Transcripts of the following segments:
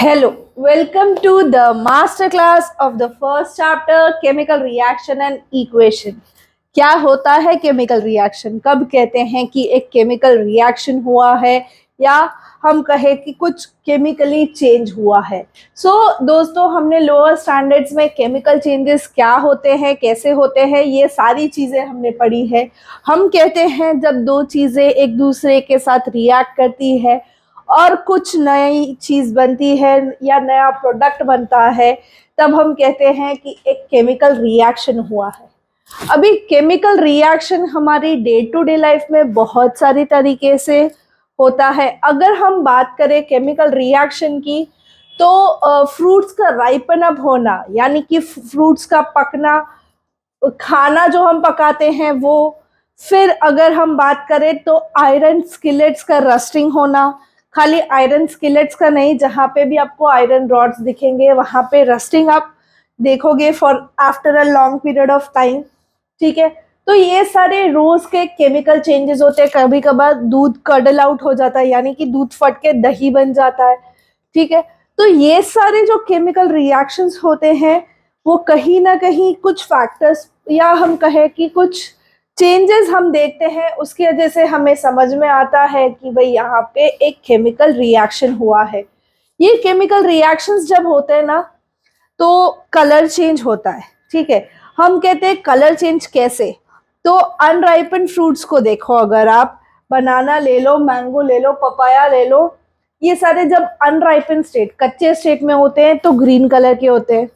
Hello, welcome to the master class of the first chapter chemical reaction and equation. क्या होता है chemical reaction? कब कहते हैं कि एक केमिकल रिएक्शन हुआ है या हम कहें कि कुछ केमिकली चेंज हुआ है। दोस्तों, हमने लोअर स्टैंडर्ड्स में केमिकल चेंजेस क्या होते हैं, कैसे होते हैं, ये सारी चीज़ें हमने पढ़ी है। हम कहते हैं जब दो चीज़ें एक दूसरे के साथ रिएक्ट करती है और कुछ नई चीज बनती है या नया प्रोडक्ट बनता है, तब हम कहते हैं कि एक केमिकल रिएक्शन हुआ है। अभी केमिकल रिएक्शन हमारी डे टू डे लाइफ में बहुत सारी तरीके से होता है। अगर हम बात करें केमिकल रिएक्शन की, तो फ्रूट्स का राइपन अप होना, यानी कि फ्रूट्स का पकना, खाना जो हम पकाते हैं वो। फिर अगर हम बात करें तो आयरन स्किलेट्स का रस्टिंग होना, खाली आयरन स्किलेट्स का नहीं, जहाँ पे भी आपको आयरन रॉड्स दिखेंगे वहाँ पे रस्टिंग आप देखोगे for after a long period of time. ठीक है, तो ये सारे रोज के केमिकल चेंजेस होते हैं। कभी कभार दूध कडल आउट हो जाता है, यानी कि दूध फट के दही बन जाता है। ठीक है, तो ये सारे जो केमिकल रिएक्शंस होते हैं वो कहीं ना कहीं कुछ फैक्टर्स या हम कहें कि कुछ चेंजेस हम देखते हैं, उसकी वजह से हमें समझ में आता है कि भाई यहाँ पे एक केमिकल रिएक्शन हुआ है। ये केमिकल रिएक्शंस जब होते हैं ना, तो कलर चेंज होता है। ठीक है, हम कहते हैं कलर चेंज कैसे? तो अनराइपन फ्रूट्स को देखो, अगर आप बनाना ले लो, मैंगो ले लो, पपाया ले लो, ये सारे जब अनराइपन स्टेट, कच्चे स्टेट में होते हैं तो ग्रीन कलर के होते हैं।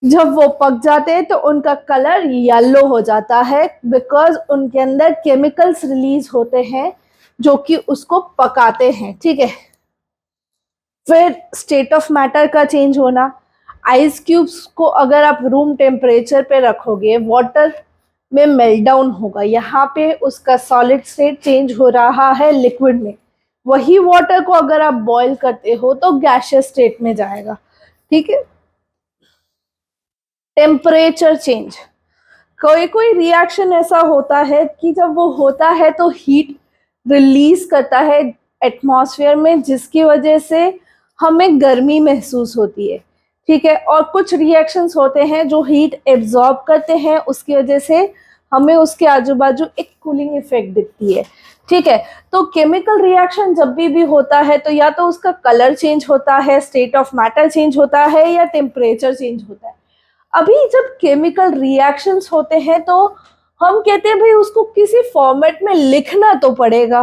जब वो पक जाते हैं तो उनका कलर येलो हो जाता है, बिकॉज उनके अंदर केमिकल्स रिलीज होते हैं जो कि उसको पकाते हैं। ठीक है, फिर स्टेट ऑफ मैटर का चेंज होना। आइस क्यूब्स को अगर आप रूम टेम्परेचर पे रखोगे, वाटर में मेल्ट डाउन होगा, यहाँ पे उसका सॉलिड स्टेट चेंज हो रहा है लिक्विड में। वही वाटर को अगर आप बॉईल करते हो तो गैसियस स्टेट में जाएगा। ठीक है, टेम्परेचर चेंज, कोई कोई रिएक्शन ऐसा होता है कि जब वो होता है तो हीट रिलीज करता है एटमॉस्फेयर में, जिसकी वजह से हमें गर्मी महसूस होती है। ठीक है, और कुछ रिएक्शंस होते हैं जो हीट एब्जॉर्ब करते हैं, उसकी वजह से हमें उसके आजू बाजू एक कूलिंग इफेक्ट दिखती है। ठीक है, तो केमिकल रिएक्शन जब भी होता है तो या तो उसका कलर चेंज होता है, स्टेट ऑफ मैटर चेंज होता है, या टेम्परेचर चेंज होता है। अभी जब केमिकल रिएक्शंस होते हैं तो हम कहते हैं भाई उसको किसी फॉर्मेट में लिखना तो पड़ेगा।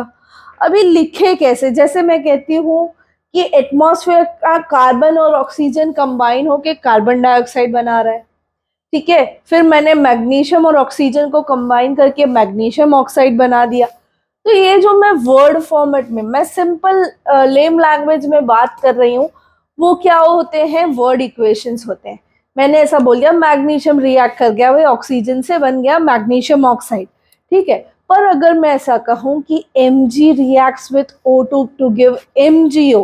अभी लिखे कैसे? जैसे मैं कहती हूँ कि एटमॉस्फेयर का कार्बन और ऑक्सीजन कंबाइन होके कार्बन डाइऑक्साइड बना रहा है। ठीक है, फिर मैंने मैग्नीशियम और ऑक्सीजन को कंबाइन करके मैग्नीशियम ऑक्साइड बना दिया। तो ये जो मैं वर्ड फॉर्मेट में, मैं सिंपल लेम लैंग्वेज में बात कर रही हूँ, वो क्या होते हैं? वर्ड इक्वेशंस होते हैं। मैंने ऐसा बोल दिया मैग्नीशियम रिएक्ट कर गया, भाई ऑक्सीजन से बन गया मैग्नीशियम ऑक्साइड। ठीक है, पर अगर मैं ऐसा कहूँ कि Mg reacts with O2 to give MgO,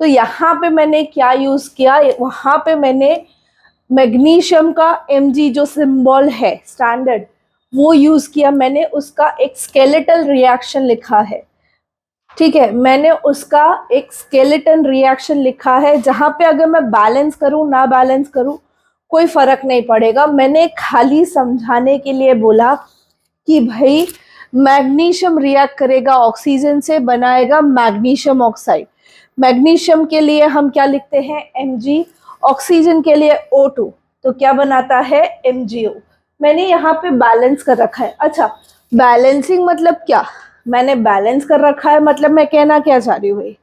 तो यहाँ पे मैंने क्या यूज किया? वहां पे मैंने मैग्नीशियम का Mg जो सिंबल है स्टैंडर्ड, वो यूज किया। मैंने उसका एक स्केलेटल रिएक्शन लिखा है। ठीक है, मैंने उसका एक स्केलेटन रिएक्शन लिखा है, जहां पे अगर मैं बैलेंस करूं ना बैलेंस करूं कोई फर्क नहीं पड़ेगा। मैंने खाली समझाने के लिए बोला कि भाई मैग्नीशियम रिएक्ट करेगा ऑक्सीजन से, बनाएगा मैग्नीशियम ऑक्साइड। मैग्नीशियम के लिए हम क्या लिखते हैं? Mg, ऑक्सीजन के लिए O2, तो क्या बनाता है? MgO। मैंने यहाँ पे बैलेंस कर रखा है। अच्छा, बैलेंसिंग मतलब क्या? मैंने बैलेंस कर रखा है मतलब मैं कहना क्या चाह रही हूँ भाई?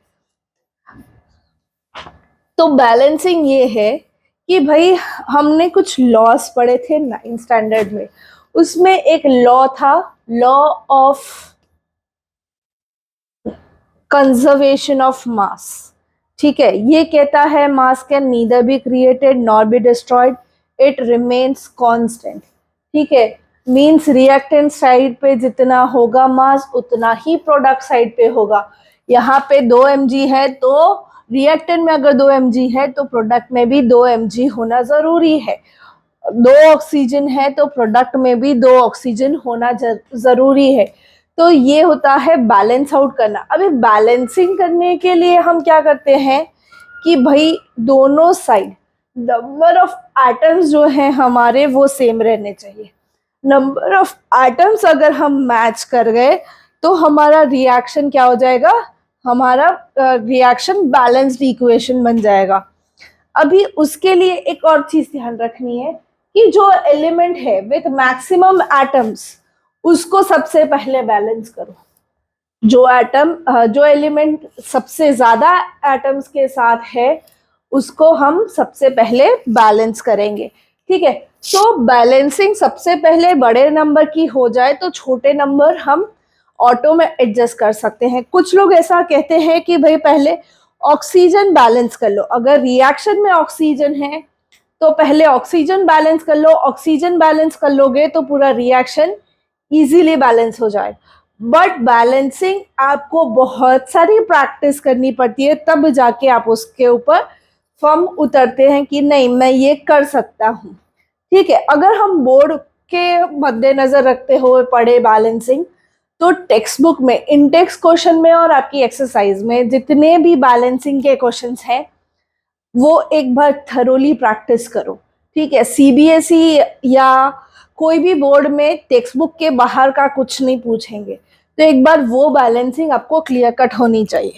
तो बैलेंसिंग ये है कि भाई हमने कुछ लॉस पढ़े थे 9th स्टैंडर्ड में, उसमें एक लॉ था, law of conservation of mass. ठीक है, ये कहता है मास can neither be created nor be destroyed, it remains constant. ठीक है, मींस रिएक्टेंट साइड पे जितना होगा मास, उतना ही प्रोडक्ट साइड पे होगा। यहाँ पे 2 mg है तो रिएक्टेंट में अगर 2 mg है तो प्रोडक्ट में भी 2 mg होना जरूरी है। 2 ऑक्सीजन है तो प्रोडक्ट में भी 2 ऑक्सीजन होना जरूरी है। तो ये होता है बैलेंस आउट करना। अभी बैलेंसिंग करने के लिए हम क्या करते हैं कि भाई दोनों साइड नंबर ऑफ एटम्स जो हैं हमारे वो सेम रहने चाहिए। नंबर ऑफ एटम्स अगर हम मैच कर गए तो हमारा रिएक्शन क्या हो जाएगा, हमारा रिएक्शन बैलेंस्ड इक्वेशन बन जाएगा। अभी उसके लिए एक और चीज ध्यान रखनी है कि जो एलिमेंट है विथ मैक्सिमम एटम्स उसको सबसे पहले बैलेंस करो। जो एलिमेंट सबसे ज्यादा एटम्स के साथ है उसको हम सबसे पहले बैलेंस करेंगे। ठीक है, तो बैलेंसिंग सबसे पहले बड़े नंबर की हो जाए तो छोटे नंबर हम ऑटो में एडजस्ट कर सकते हैं। कुछ लोग ऐसा कहते हैं कि भाई पहले ऑक्सीजन बैलेंस कर लो, अगर रिएक्शन में ऑक्सीजन है तो पहले ऑक्सीजन बैलेंस कर लो, ऑक्सीजन बैलेंस कर लोगे तो पूरा रिएक्शन इजीली बैलेंस हो जाए। बट बैलेंसिंग आपको बहुत सारी प्रैक्टिस करनी पड़ती है, तब जाके आप उसके ऊपर फर्म उतरते हैं कि नहीं मैं ये कर सकता हूँ। ठीक है, अगर हम बोर्ड के मद्देनजर रखते हुए पढ़े बैलेंसिंग तो टेक्स्ट बुक में, इंडेक्स क्वेश्चन में और आपकी एक्सरसाइज में जितने भी बैलेंसिंग के क्वेश्चंस हैं वो एक बार थरोली प्रैक्टिस करो। ठीक है, सीबीएसई या कोई भी बोर्ड में टेक्स्ट बुक के बाहर का कुछ नहीं पूछेंगे, तो एक बार वो बैलेंसिंग आपको क्लियर कट होनी चाहिए।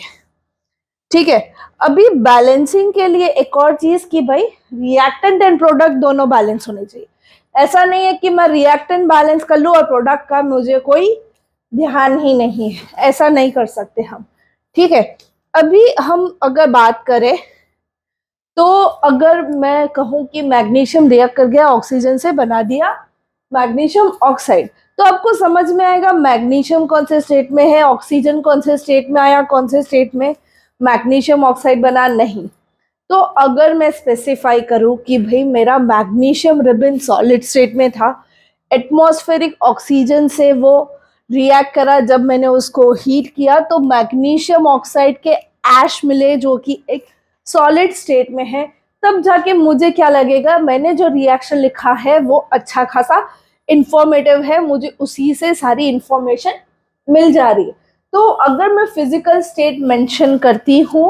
ठीक है, अभी बैलेंसिंग के लिए एक और चीज कि भाई रिएक्टेंट एंड प्रोडक्ट दोनों बैलेंस होने चाहिए। ऐसा नहीं है कि मैं रिएक्टेंट बैलेंस कर लूं और प्रोडक्ट का मुझे कोई ध्यान ही नहीं है, ऐसा नहीं कर सकते हम। ठीक है, अभी हम अगर बात करें तो अगर मैं कहूं कि मैग्नीशियम रिएक्ट कर गया ऑक्सीजन से बना दिया मैग्नीशियम ऑक्साइड, तो आपको समझ में आएगा मैग्नीशियम कौन से स्टेट में है, ऑक्सीजन कौन से स्टेट में आया, कौन से स्टेट में मैग्नीशियम ऑक्साइड बना। नहीं, तो अगर मैं स्पेसिफाई करूं कि भाई मेरा मैग्नीशियम रिबन सॉलिड स्टेट में था, एटमॉस्फेरिक ऑक्सीजन से वो रिएक्ट करा, जब मैंने उसको हीट किया तो मैग्नीशियम ऑक्साइड के ऐश मिले जो कि एक सॉलिड स्टेट में है, तब जाके मुझे क्या लगेगा, मैंने जो रिएक्शन लिखा है वो अच्छा खासा इंफॉर्मेटिव है, मुझे उसी से सारी इंफॉर्मेशन मिल जा रही है। तो अगर मैं फिजिकल स्टेट मेंशन करती हूँ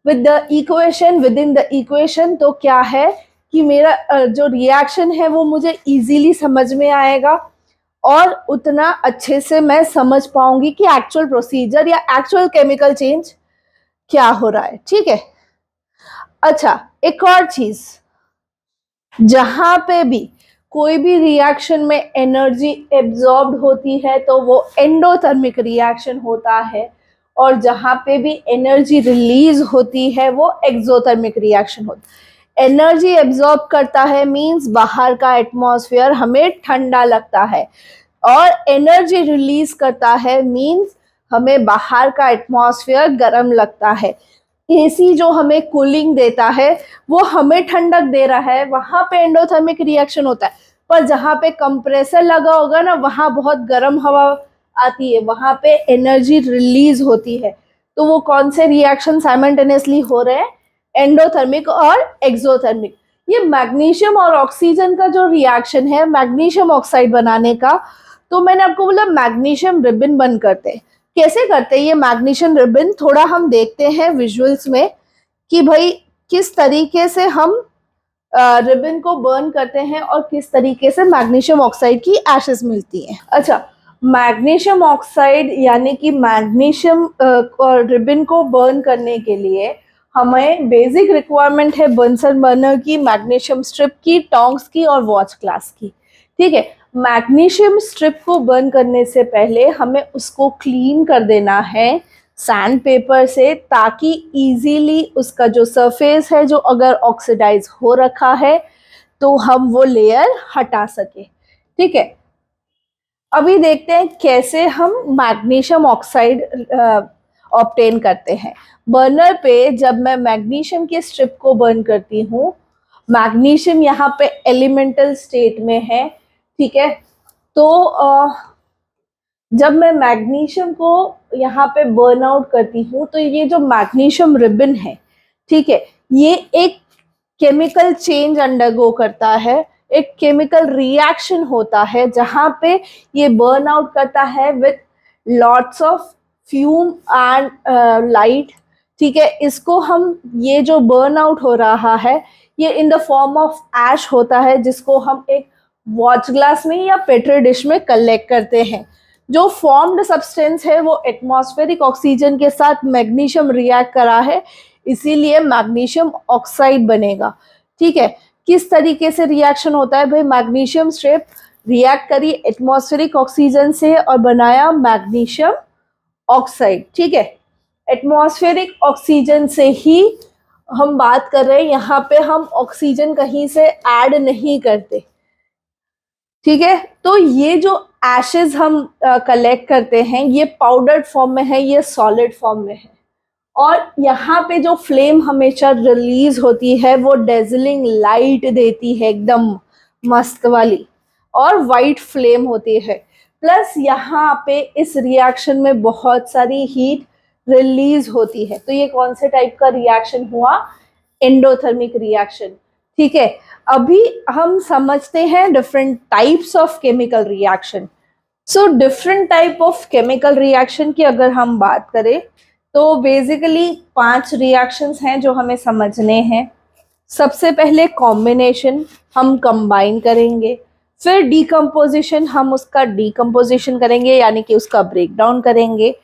with the equation, with in the equation, तो क्या है कि मेरा जो रिएक्शन है वो मुझे इजीली समझ में आएगा और उतना अच्छे से मैं समझ पाऊंगी कि एक्चुअल प्रोसीजर या एक्चुअल केमिकल चेंज क्या हो रहा है। ठीक है, अच्छा एक और चीज, जहां पे भी कोई भी रिएक्शन में एनर्जी एब्जॉर्ब्ड होती है तो वो एंडोथर्मिक रिएक्शन होता है, और जहां पे भी एनर्जी रिलीज होती है वो एक्सोथर्मिक रिएक्शन होता है। एनर्जी एब्जॉर्ब करता है मींस बाहर का एटमॉस्फेयर हमें ठंडा लगता है, और एनर्जी रिलीज करता है मींस हमें बाहर का एटमॉस्फेयर गर्म लगता है। एसी जो हमें कूलिंग देता है वो हमें ठंडक दे रहा है, वहां पे एंडोथर्मिक रिएक्शन होता है। पर जहां पे कंप्रेसर लगा होगा ना वहां बहुत गर्म हवा आती है, वहां पे एनर्जी रिलीज होती है। तो वो कौन से रिएक्शन साइमल्टेनियसली हो रहे हैं, एंडोथर्मिक और एक्सोथर्मिक। ये मैग्नीशियम और ऑक्सीजन का जो रिएक्शन है मैग्नीशियम ऑक्साइड बनाने का, तो मैंने आपको बोला मैग्नीशियम रिबन बन करते हैं। कैसे करते हैं ये मैग्नीशियम रिबन, थोड़ा हम देखते हैं विजुअल्स में कि भाई किस तरीके से हम रिबन को बर्न करते हैं और किस तरीके से मैग्नीशियम ऑक्साइड की एशेस मिलती हैं। अच्छा, मैग्नीशियम ऑक्साइड यानी कि मैग्नीशियम और रिबन को बर्न करने के लिए हमें बेसिक रिक्वायरमेंट है बंसन बर्नर की, मैग्नीशियम स्ट्रिप की, टोंग्स की और वॉच ग्लास की। ठीक है, मैग्नीशियम स्ट्रिप को बर्न करने से पहले हमें उसको क्लीन कर देना है सैंड पेपर से, ताकि इजीली उसका जो सरफेस है जो अगर ऑक्सीडाइज हो रखा है तो हम वो लेयर हटा सके। ठीक है, अभी देखते हैं कैसे हम मैग्नीशियम ऑक्साइड ऑब्टेन करते हैं। बर्नर पे जब मैं मैग्नीशियम के स्ट्रिप को बर्न करती हूँ, मैग्नीशियम यहाँ पे एलिमेंटल स्टेट में है। ठीक है, तो जब मैं मैग्नीशियम को यहाँ पे बर्न आउट करती हूँ तो ये जो मैग्नीशियम रिबन है, ठीक है, ये एक केमिकल चेंज अंडरगो करता है, एक केमिकल रिएक्शन होता है जहाँ पे ये बर्न आउट करता है with lots of fume and light. ठीक है, इसको हम, ये जो बर्न आउट हो रहा है ये इन द फॉर्म ऑफ ऐश होता है, जिसको हम एक वॉच ग्लास में या पेट्री डिश में कलेक्ट करते हैं। जो फॉर्म्ड सब्सटेंस है वो एटमॉस्फेरिक ऑक्सीजन के साथ मैग्नीशियम रिएक्ट करा है, इसीलिए मैग्नीशियम ऑक्साइड बनेगा। ठीक है, किस तरीके से रिएक्शन होता है भाई, मैग्नीशियम स्ट्रिप रिएक्ट करी एटमॉस्फेरिक ऑक्सीजन से और बनाया मैग्नीशियम ऑक्साइड। ठीक है, एटमॉस्फेरिक ऑक्सीजन से ही हम बात कर रहे हैं, यहाँ पे हम ऑक्सीजन कहीं से ऐड नहीं करते। ठीक है, तो ये जो एशेज हम कलेक्ट करते हैं ये पाउडर्ड फॉर्म में है, ये सॉलिड फॉर्म में है, और यहाँ पे जो फ्लेम हमेशा रिलीज होती है वो डेजलिंग लाइट देती है, एकदम मस्त वाली, और वाइट फ्लेम होती है। प्लस यहाँ पे इस रिएक्शन में बहुत सारी हीट रिलीज होती है। तो ये कौन से टाइप का रिएक्शन हुआ, एंडोथर्मिक रिएक्शन। ठीक है, अभी हम समझते हैं different types of chemical reaction. So different type of chemical reaction की अगर हम बात करें तो बेसिकली 5 रिएक्शंस हैं जो हमें समझने हैं। सबसे पहले कॉम्बिनेशन, हम कंबाइन करेंगे। फिर डीकम्पोजिशन, हम उसका डीकम्पोजिशन करेंगे यानी कि उसका ब्रेक डाउन करेंगे।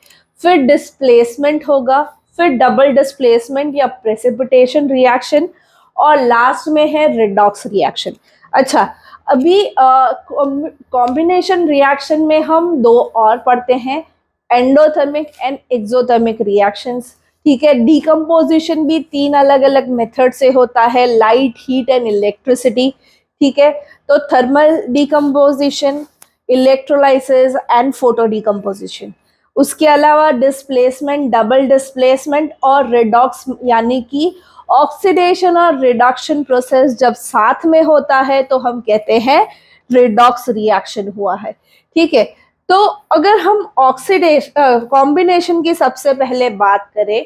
फिर डिस्प्लेसमेंट होगा, फिर डबल डिस्प्लेसमेंट या प्रेसिपिटेशन रिएक्शन, और लास्ट में है रिडॉक्स रिएक्शन। अच्छा, अभी कॉम्बिनेशन रिएक्शन में हम 2 और पढ़ते हैं, एंडोथर्मिक एंड एक्सोथर्मिक रिएक्शंस। ठीक है, डीकम्पोजिशन भी 3 अलग अलग मेथड से होता है, लाइट, हीट एंड इलेक्ट्रिसिटी। ठीक है, तो thermal decomposition, electrolysis and photo decomposition. उसके अलावा डिस्प्लेसमेंट, डबल डिस्प्लेसमेंट और रिडॉक्स, यानी कि ऑक्सीडेशन और रिडक्शन प्रोसेस जब साथ में होता है तो हम कहते हैं रिडॉक्स रिएक्शन हुआ है। ठीक है, तो अगर हम ऑक्सीडेशन कॉम्बिनेशन की सबसे पहले बात करें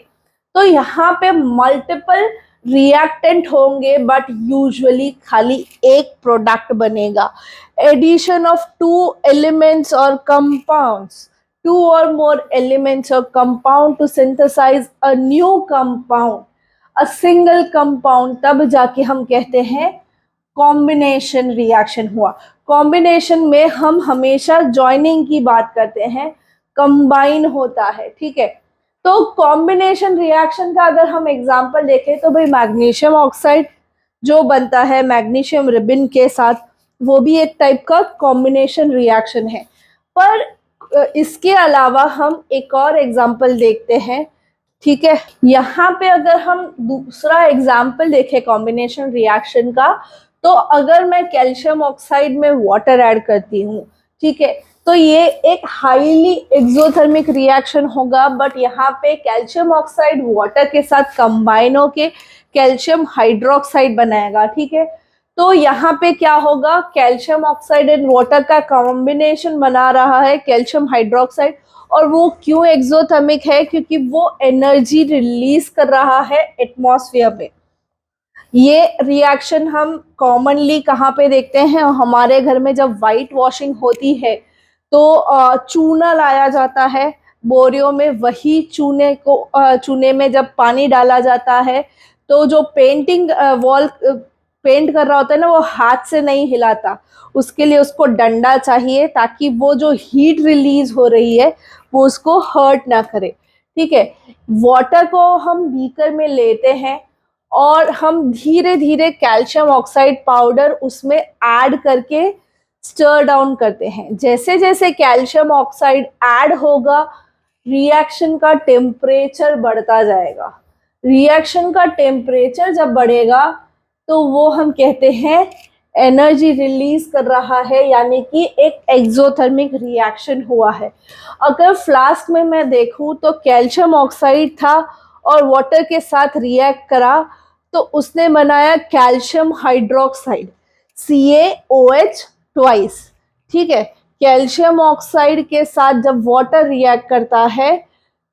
तो यहाँ पे मल्टीपल रिएक्टेंट होंगे, बट यूजुअली खाली एक प्रोडक्ट बनेगा। एडिशन ऑफ 2 एलिमेंट्स और compounds, 2 or more elements or compound to synthesize a new compound, a single compound, तब जाके हम कहते हैं कॉम्बिनेशन रिएक्शन हुआ। कॉम्बिनेशन में हम हमेशा जॉइनिंग की बात करते हैं, कंबाइन होता है। ठीक है, तो कॉम्बिनेशन रिएक्शन का अगर हम एग्जांपल देखें तो भाई मैग्नीशियम ऑक्साइड जो बनता है मैग्नीशियम रिबन के साथ, वो भी एक टाइप का कॉम्बिनेशन रिएक्शन है। पर इसके अलावा हम एक और एग्जांपल देखते हैं। ठीक है, यहाँ पे अगर हम दूसरा एग्जाम्पल देखें कॉम्बिनेशन रिएक्शन का, तो अगर मैं कैल्शियम ऑक्साइड में वाटर ऐड करती हूँ, ठीक है, तो ये एक हाईली एक्सोथर्मिक रिएक्शन होगा, बट यहाँ पे कैल्शियम ऑक्साइड वाटर के साथ कंबाइन होके कैल्शियम हाइड्रोक्साइड बनाएगा। ठीक है, तो यहाँ पे क्या होगा, कैल्शियम ऑक्साइड एंड वाटर का कॉम्बिनेशन बना रहा है कैल्शियम हाइड्रोक्साइड, और वो क्यों एक्सोथर्मिक है, क्योंकि वो एनर्जी रिलीज कर रहा है एटमॉस्फेयर में। ये रिएक्शन हम कॉमनली कहाँ पे देखते हैं, हमारे घर में जब वाइट वॉशिंग होती है तो चूना लाया जाता है बोरियों में, वही चूने में जब पानी डाला जाता है तो जो पेंटिंग वॉल पेंट कर रहा होता है ना, वो हाथ से नहीं हिलाता, उसके लिए उसको डंडा चाहिए ताकि वो जो हीट रिलीज हो रही है वो उसको हर्ट ना करे। ठीक है, वाटर को हम बीकर में लेते हैं और हम धीरे धीरे कैल्शियम ऑक्साइड पाउडर उसमें ऐड करके स्टर डाउन करते हैं। जैसे जैसे कैल्शियम ऑक्साइड ऐड होगा रिएक्शन का टेम्परेचर बढ़ता जाएगा। रिएक्शन का टेम्परेचर जब बढ़ेगा तो वो हम कहते हैं एनर्जी रिलीज कर रहा है, यानी कि एक एक्सोथर्मिक रिएक्शन हुआ है। अगर फ्लास्क में मैं देखूं तो कैल्शियम ऑक्साइड था और वाटर के साथ रिएक्ट करा तो उसने बनाया कैल्शियम हाइड्रोक्साइड, CaOH ट्वाइस। ठीक है, कैल्शियम ऑक्साइड के साथ जब वाटर रिएक्ट करता है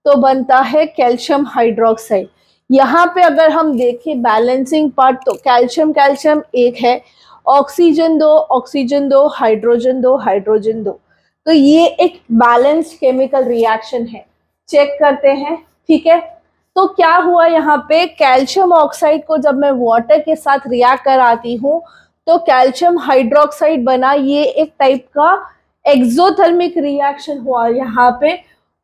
तो बनता है कैल्शियम हाइड्रोक्साइड। यहाँ पे अगर हम देखें बैलेंसिंग पार्ट तो कैल्शियम कैल्शियम एक है, ऑक्सीजन दो, ऑक्सीजन दो, हाइड्रोजन दो, हाइड्रोजन दो, तो ये एक बैलेंस्ड केमिकल रिएक्शन है। चेक करते हैं। ठीक है, तो क्या हुआ यहाँ पे, कैल्शियम ऑक्साइड को जब मैं वाटर के साथ रिएक्ट कराती हूँ तो कैल्शियम हाइड्रोक्साइड बना। ये एक टाइप का एक्सोथर्मिक रिएक्शन हुआ यहाँ पे,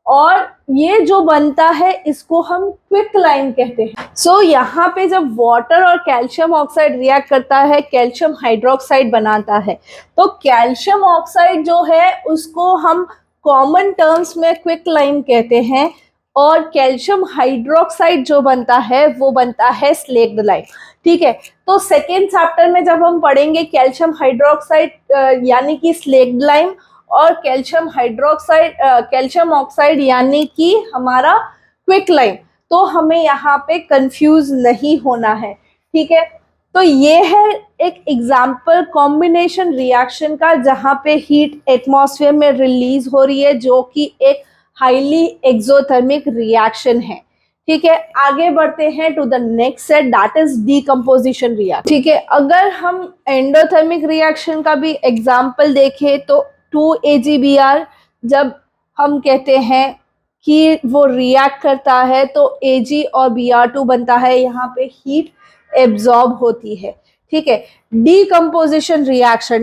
और ये जो बनता है इसको हम क्विकलाइन कहते हैं। सो यहाँ पे जब वाटर और कैल्शियम ऑक्साइड रिएक्ट करता है, कैल्शियम हाइड्रोक्साइड बनाता है, तो कैल्शियम ऑक्साइड जो है उसको हम कॉमन टर्म्स में क्विकलाइन कहते हैं, और कैल्शियम हाइड्रोक्साइड जो बनता है वो बनता है स्लेक्ड लाइम। ठीक है, तो सेकेंड चैप्टर में जब हम पढ़ेंगे कैल्शियम हाइड्रोक्साइड यानी कि स्लेक्ड लाइम, और कैल्शियम हाइड्रोक्साइड कैल्शियम ऑक्साइड यानी कि हमारा क्विकलाइन, तो हमें यहाँ पे कंफ्यूज नहीं होना है। ठीक है, तो ये है एक एग्जाम्पल कॉम्बिनेशन रिएक्शन का जहाँ पे हीट एटमॉस्फेयर में रिलीज हो रही है, जो कि एक हाईली एक्सोथर्मिक रिएक्शन है। ठीक है, आगे बढ़ते हैं to the next set, that is decomposition reaction. ठीक है, अगर हम एंडोथर्मिक रिएक्शन का भी एग्जाम्पल देखें तो 2AgBr जब हम कहते हैं कि वो रिएक्ट करता है तो Ag और Br2 बनता है, यहाँ पे हीट एब्जॉर्ब होती है। ठीक है, डीकम्पोजिशन रिएक्शन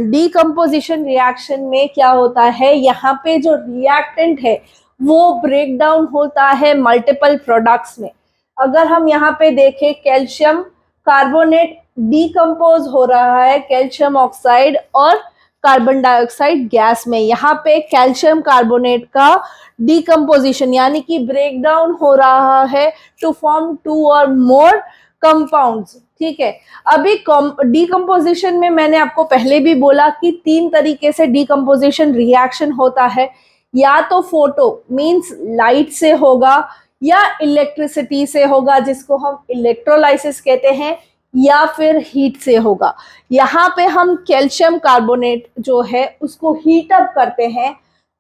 में क्या होता है, यहाँ पे जो रिएक्टेंट है वो ब्रेक डाउन होता है मल्टीपल प्रोडक्ट्स में। अगर हम यहाँ पे देखें, कैल्शियम कार्बोनेट डीकम्पोज हो रहा है कैल्शियम ऑक्साइड और कार्बन डाइऑक्साइड गैस में। यहाँ पे कैल्शियम कार्बोनेट का डीकम्पोजिशन यानी कि ब्रेक डाउन हो रहा है टू फॉर्म 2 और मोर कंपाउंड्स। ठीक है, अभी डीकम्पोजिशन में मैंने आपको पहले भी बोला कि 3 तरीके से डीकम्पोजिशन रिएक्शन होता है, या तो फोटो मींस लाइट से होगा, या इलेक्ट्रिसिटी से होगा जिसको हम इलेक्ट्रोलाइसिस कहते हैं, या फिर हीट से होगा। यहाँ पे हम कैल्शियम कार्बोनेट जो है उसको हीट अप करते हैं,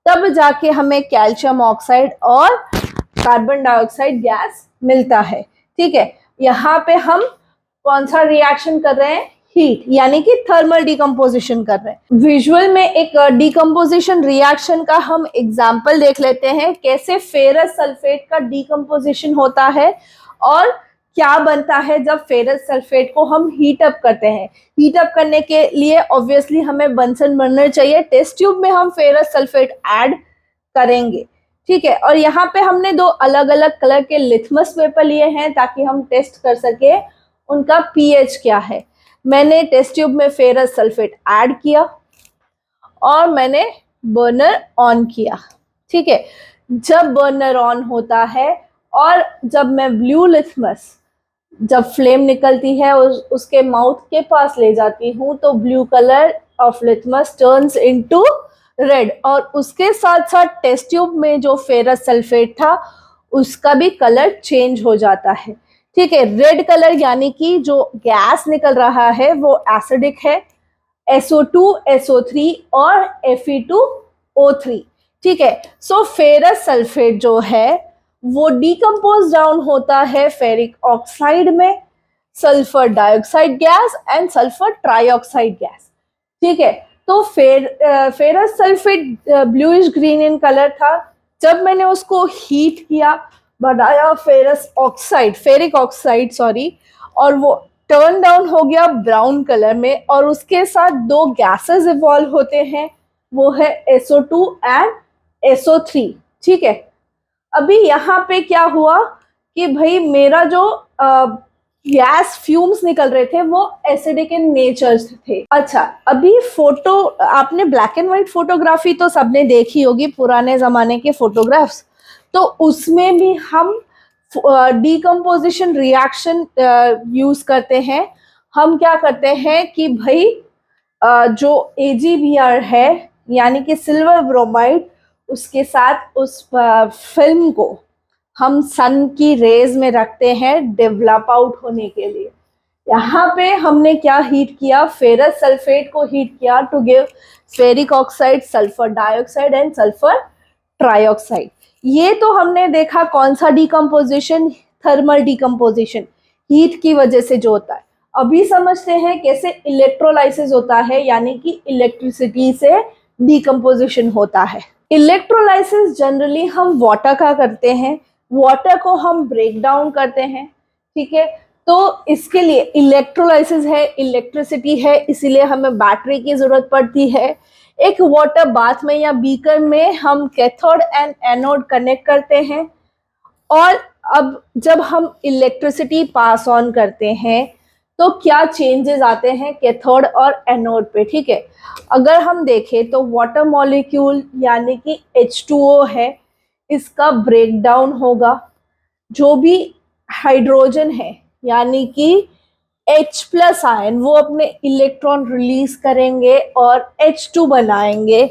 तब जाके हमें कैल्शियम ऑक्साइड और कार्बन डाइऑक्साइड गैस मिलता है। ठीक है, यहाँ पे हम कौन सा रिएक्शन कर रहे हैं, हीट यानी कि थर्मल डीकम्पोजिशन कर रहे हैं। विजुअल में एक डीकम्पोजिशन रिएक्शन का हम एग्जाम्पल देख लेते हैं, कैसे फेरस सल्फेट का डीकम्पोजिशन होता है और क्या बनता है जब फेरस सल्फेट को हम हीट अप करते हैं। हीट अप करने के लिए ऑब्वियसली हमें बंसन बर्नर चाहिए, टेस्ट ट्यूब में हम फेरस सल्फेट ऐड करेंगे। ठीक है, और यहाँ पे हमने 2 अलग अलग कलर के लिथमस पेपर लिए हैं ताकि हम टेस्ट कर सके उनका पीएच क्या है। मैंने टेस्ट ट्यूब में फेरस सल्फेट ऐड किया और मैंने बर्नर ऑन किया। ठीक है, जब बर्नर ऑन होता है और जब मैं ब्लू लिथमस, जब फ्लेम निकलती है उसके माउथ के पास ले जाती हूँ तो blue colour of litmus turns into red, और उसके साथ साथ टेस्ट ट्यूब में जो फेरस सल्फेट था उसका भी कलर चेंज हो जाता है। ठीक है, रेड कलर यानी कि जो गैस निकल रहा है वो एसिडिक है, SO2, SO3 और Fe2O3। ठीक है, सो फेरस सल्फेट जो है वो डीकम्पोज डाउन होता है फेरिक ऑक्साइड में, sulphur dioxide gas and sulphur trioxide gas. ठीक है, तो ferrous sulphate bluish green in colour था। जब मैंने उसको हीट किया, बढ़ाया फेरिक ऑक्साइड और वो टर्न डाउन हो गया ब्राउन कलर में, और उसके साथ 2 गैसेस इवॉल्व होते हैं, वो है SO2 एंड SO3। ठीक है, अभी यहाँ पे क्या हुआ कि भाई मेरा जो गैस फ्यूम्स निकल रहे थे वो एसिडिक इन नेचर थे। अच्छा, अभी फोटो, आपने ब्लैक एंड व्हाइट फोटोग्राफी तो सबने देखी होगी, पुराने जमाने के फोटोग्राफ्स, तो उसमें भी हम डीकम्पोजिशन रिएक्शन यूज करते हैं। हम क्या करते हैं कि भाई जो AgBr है यानी कि सिल्वर ब्रोमाइड, उसके साथ उस फिल्म को हम सन की रेज में रखते हैं डेवलप आउट होने के लिए। यहाँ पे हमने क्या हीट किया, फेरस सल्फेट को हीट किया to give ferric oxide, sulphur dioxide and sulphur trioxide. ये तो हमने देखा कौन सा डीकम्पोजिशन, थर्मल डीकम्पोजिशन, हीट की वजह से जो होता है। अभी समझते हैं कैसे इलेक्ट्रोलाइसिस होता है, यानी कि इलेक्ट्रिसिटी से डीकम्पोजिशन होता है। इलेक्ट्रोलाइसिस जनरली हम वाटर का करते हैं। वाटर को हम ब्रेक डाउन करते हैं, ठीक है। तो इसके लिए इलेक्ट्रोलाइसिस है, इलेक्ट्रिसिटी है, इसीलिए हमें बैटरी की जरूरत पड़ती है। एक वाटर बाथ में या बीकर में हम कैथोड एंड एनोड कनेक्ट करते हैं, और अब जब हम इलेक्ट्रिसिटी पास ऑन करते हैं तो क्या चेंजेस आते हैं कैथोड और एनोड पे, ठीक है। अगर हम देखें तो वाटर मॉलिक्यूल यानी कि H2O है, इसका ब्रेक डाउन होगा। जो भी हाइड्रोजन है यानी कि H प्लस आयन, वो अपने इलेक्ट्रॉन रिलीज करेंगे और H2 बनाएंगे,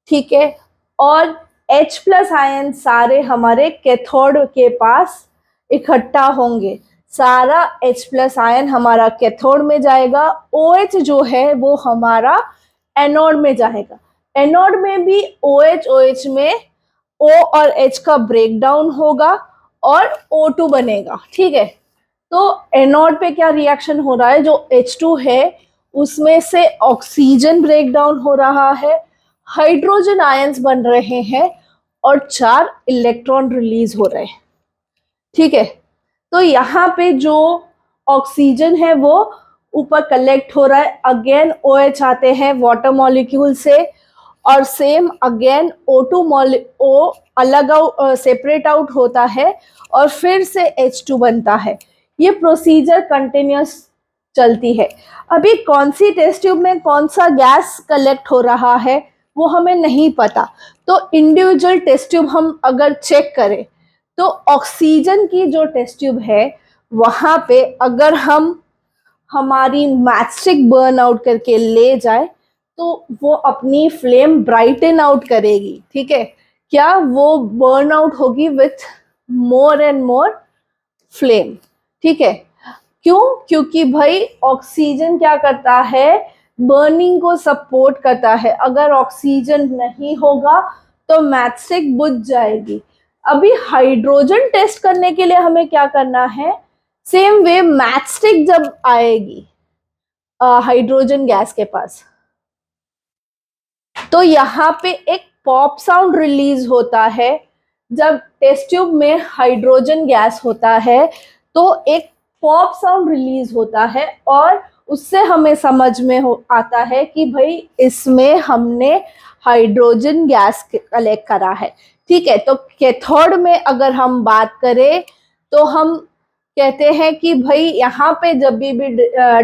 ठीक है। और H प्लस आयन सारे हमारे कैथोड के पास इकट्ठा होंगे, सारा H प्लस आयन हमारा कैथोड में जाएगा, OH जो है वो हमारा एनोड में जाएगा। एनोड में भी OH में O और H का ब्रेक डाउन होगा और O2 बनेगा, ठीक है। तो एनोड पे क्या रिएक्शन हो रहा है, जो H2 है उसमें से ऑक्सीजन ब्रेक डाउन हो रहा है, हाइड्रोजन आयंस बन रहे हैं और 4 इलेक्ट्रॉन रिलीज हो रहे हैं, ठीक है। तो यहाँ पे जो ऑक्सीजन है वो ऊपर कलेक्ट हो रहा है, अगेन OH आते हैं वाटर मॉलिक्यूल से, और सेम अगेन O अलग सेपरेट आउट होता है और फिर से H2 बनता है। ये प्रोसीजर कंटिन्यूस चलती है। अभी कौन सी टेस्ट ट्यूब में कौन सा गैस कलेक्ट हो रहा है वो हमें नहीं पता, तो इंडिविजुअल टेस्ट ट्यूब हम अगर चेक करें तो ऑक्सीजन की जो टेस्ट ट्यूब है वहां पे अगर हम हमारी मैचस्टिक बर्न आउट करके ले जाए तो वो अपनी फ्लेम ब्राइटन आउट करेगी, ठीक है। क्या वो बर्न आउट होगी with more and more flame, ठीक है। क्यों? क्योंकि भाई ऑक्सीजन क्या करता है, बर्निंग को सपोर्ट करता है। अगर ऑक्सीजन नहीं होगा तो मैचस्टिक बुझ जाएगी। अभी हाइड्रोजन टेस्ट करने के लिए हमें क्या करना है, सेम वे मैचस्टिक जब आएगी हाइड्रोजन गैस के पास, तो यहाँ पे एक पॉप साउंड रिलीज होता है। जब टेस्ट ट्यूब में हाइड्रोजन गैस होता है तो एक पॉप साउंड रिलीज होता है और उससे हमें समझ में आता है कि भाई इसमें हमने हाइड्रोजन गैस कलेक्ट करा है, ठीक है। तो कैथोड में अगर हम बात करें तो हम कहते हैं कि भाई यहाँ पे जब भी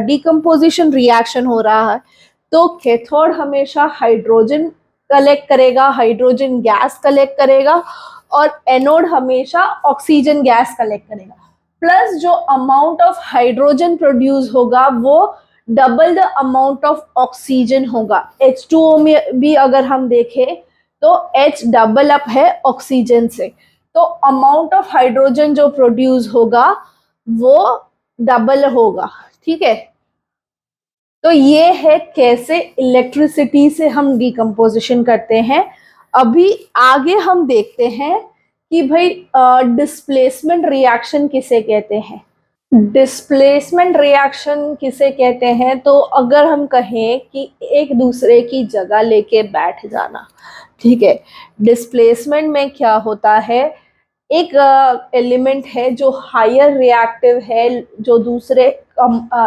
डिकम्पोजिशन रिएक्शन हो रहा है तो कैथोड हमेशा हाइड्रोजन कलेक्ट करेगा, हाइड्रोजन गैस कलेक्ट करेगा, और एनोड हमेशा ऑक्सीजन गैस कलेक्ट करेगा। प्लस जो अमाउंट ऑफ हाइड्रोजन प्रोड्यूस होगा वो double the amount of oxygen होगा। H2O में भी अगर हम देखें तो H डबल अप है ऑक्सीजन से, तो अमाउंट ऑफ हाइड्रोजन जो प्रोड्यूस होगा वो डबल होगा, ठीक है। तो ये है कैसे इलेक्ट्रिसिटी से हम डिकम्पोजिशन करते हैं। अभी आगे हम देखते हैं कि भाई डिस्प्लेसमेंट रिएक्शन किसे कहते हैं। डिस्प्लेसमेंट रिएक्शन किसे कहते हैं, तो अगर हम कहें कि एक दूसरे की जगह लेके बैठ जाना, ठीक है। डिस्प्लेसमेंट में क्या होता है, एक एलिमेंट है जो हायर रिएक्टिव है, जो दूसरे